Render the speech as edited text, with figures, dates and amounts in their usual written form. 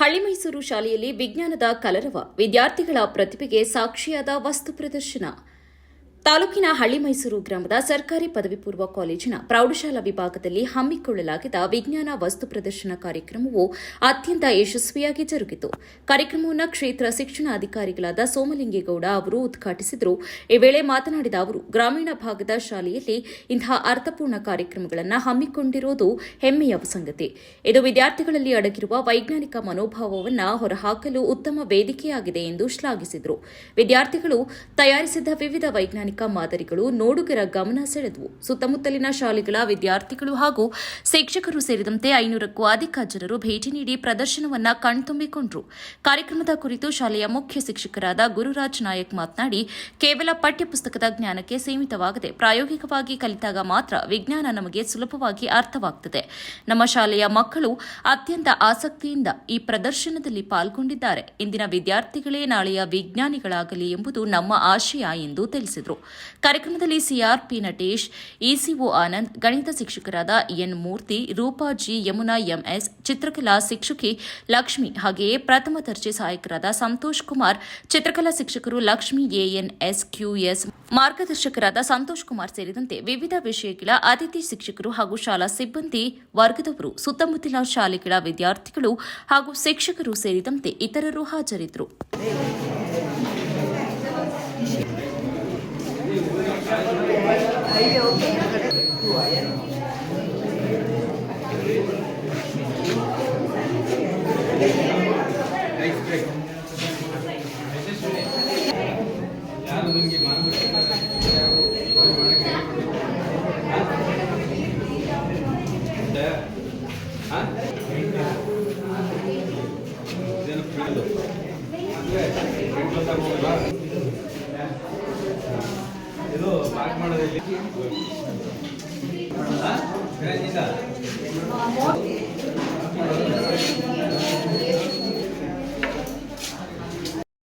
ಹಳ್ಳಿಮೈಸೂರು ಶಾಲೆಯಲ್ಲಿ ವಿಜ್ಞಾನದ ಕಲರವ, ವಿದ್ಯಾರ್ಥಿಗಳ ಪ್ರತಿಭೆಗೆ ಸಾಕ್ಷಿಯಾದ ವಸ್ತು ಪ್ರದರ್ಶನ. ತಾಲೂಕಿನ ಹಳ್ಳಿಮೈಸೂರು ಗ್ರಾಮದ ಸರ್ಕಾರಿ ಪದವಿ ಪೂರ್ವ ಕಾಲೇಜಿನ ಪ್ರೌಢಶಾಲಾ ವಿಭಾಗದಲ್ಲಿ ಹಮ್ಮಿಕೊಳ್ಳಲಾಗಿದ್ದ ವಿಜ್ಞಾನ ವಸ್ತು ಪ್ರದರ್ಶನ ಕಾರ್ಯಕ್ರಮವು ಅತ್ಯಂತ ಯಶಸ್ವಿಯಾಗಿ ಜರುಗಿತು. ಕಾರ್ಯಕ್ರಮವನ್ನು ಕ್ಷೇತ್ರ ಶಿಕ್ಷಣಾಧಿಕಾರಿಗಳಾದ ಸೋಮಲಿಂಗೇಗೌಡ ಅವರು ಉದ್ಘಾಟಿಸಿದರು. ಈ ವೇಳೆ ಮಾತನಾಡಿದ ಅವರು, ಗ್ರಾಮೀಣ ಭಾಗದ ಶಾಲೆಯಲ್ಲಿ ಇಂತಹ ಅರ್ಥಪೂರ್ಣ ಕಾರ್ಯಕ್ರಮಗಳನ್ನು ಹಮ್ಮಿಕೊಂಡಿರುವುದು ಹೆಮ್ಮೆಯ ಸಂಗತಿ. ಇದು ವಿದ್ಯಾರ್ಥಿಗಳಲ್ಲಿ ಅಡಗಿರುವ ವೈಜ್ಞಾನಿಕ ಮನೋಭಾವವನ್ನು ಹೊರಹಾಕಲು ಉತ್ತಮ ವೇದಿಕೆಯಾಗಿದೆ ಎಂದು ಶ್ಲಾಘಿಸಿದರು. ವಿದ್ಯಾರ್ಥಿಗಳು ತಯಾರಿಸಿದ ವಿವಿಧ ವೈಜ್ಞಾನಿಕ ಮಾದರಿಗಳು ನೋಡುಗರ ಗಮನ ಸೆಳೆದವು. ಸುತ್ತಮುತ್ತಲಿನ ಶಾಲೆಗಳ ವಿದ್ಯಾರ್ಥಿಗಳು ಹಾಗೂ ಶಿಕ್ಷಕರು ಸೇರಿದಂತೆ 500ಕ್ಕೂ ಅಧಿಕ ಜನರು ಭೇಟಿ ನೀಡಿ ಪ್ರದರ್ಶನವನ್ನು ಕಣ್ತುಂಬಿಕೊಂಡರು. ಕಾರ್ಯಕ್ರಮದ ಕುರಿತು ಶಾಲೆಯ ಮುಖ್ಯ ಶಿಕ್ಷಕರಾದ ಗುರುರಾಜ್ ನಾಯಕ್ ಮಾತನಾಡಿ, ಕೇವಲ ಪಠ್ಯಪುಸ್ತಕದ ಜ್ಞಾನಕ್ಕೆ ಸೀಮಿತವಾಗದೆ ಪ್ರಾಯೋಗಿಕವಾಗಿ ಕಲಿತಾಗ ಮಾತ್ರ ವಿಜ್ಞಾನ ನಮಗೆ ಸುಲಭವಾಗಿ ಅರ್ಥವಾಗುತ್ತದೆ. ನಮ್ಮ ಶಾಲೆಯ ಮಕ್ಕಳು ಅತ್ಯಂತ ಆಸಕ್ತಿಯಿಂದ ಈ ಪ್ರದರ್ಶನದಲ್ಲಿ ಪಾಲ್ಗೊಂಡಿದ್ದಾರೆ. ಇಂದಿನ ವಿದ್ಯಾರ್ಥಿಗಳೇ ನಾಳೆಯ ವಿಜ್ಞಾನಿಗಳಾಗಲಿ ಎಂಬುದು ನಮ್ಮ ಆಶಯ ಎಂದು ತಿಳಿಸಿದರು. ಕಾರ್ಯಕ್ರಮದಲ್ಲಿ ಸಿಆರ್ಪಿ ನಟೇಶ್, ಇಸಿಒ ಆನಂದ್, ಗಣಿತ ಶಿಕ್ಷಕರಾದ ಎನ್ ಮೂರ್ತಿ, ರೂಪಾ ಜಿ, ಯಮುನಾ ಎಂಎಸ್, ಚಿತ್ರಕಲಾ ಶಿಕ್ಷಕಿ ಲಕ್ಷ್ಮಿ, ಹಾಗೆಯೇ ಪ್ರಥಮ ದರ್ಜೆ ಸಹಾಯಕರಾದ ಸಂತೋಷ್ ಕುಮಾರ್, ಚಿತ್ರಕಲಾ ಶಿಕ್ಷಕರು ಲಕ್ಷ್ಮಿ ಎಎನ್ಎಸ್ಕ್ಯೂಎಸ್, ಮಾರ್ಗದರ್ಶಕರಾದ ಸಂತೋಷ್ ಕುಮಾರ್ ಸೇರಿದಂತೆ ವಿವಿಧ ವಿಷಯಗಳ ಅತಿಥಿ ಶಿಕ್ಷಕರು ಹಾಗೂ ಶಾಲಾ ಸಿಬ್ಬಂದಿ ವರ್ಗದವರು, ಸುತ್ತಮುತ್ತಲಿನ ಶಾಲೆಗಳ ವಿದ್ಯಾರ್ಥಿಗಳು ಹಾಗೂ ಶಿಕ್ಷಕರು ಸೇರಿದಂತೆ ಇತರರು ಹಾಜರಿದ್ದರು. ಇದು ಪಾಕ್ ಮಾಡೋದಿಲ್ಲ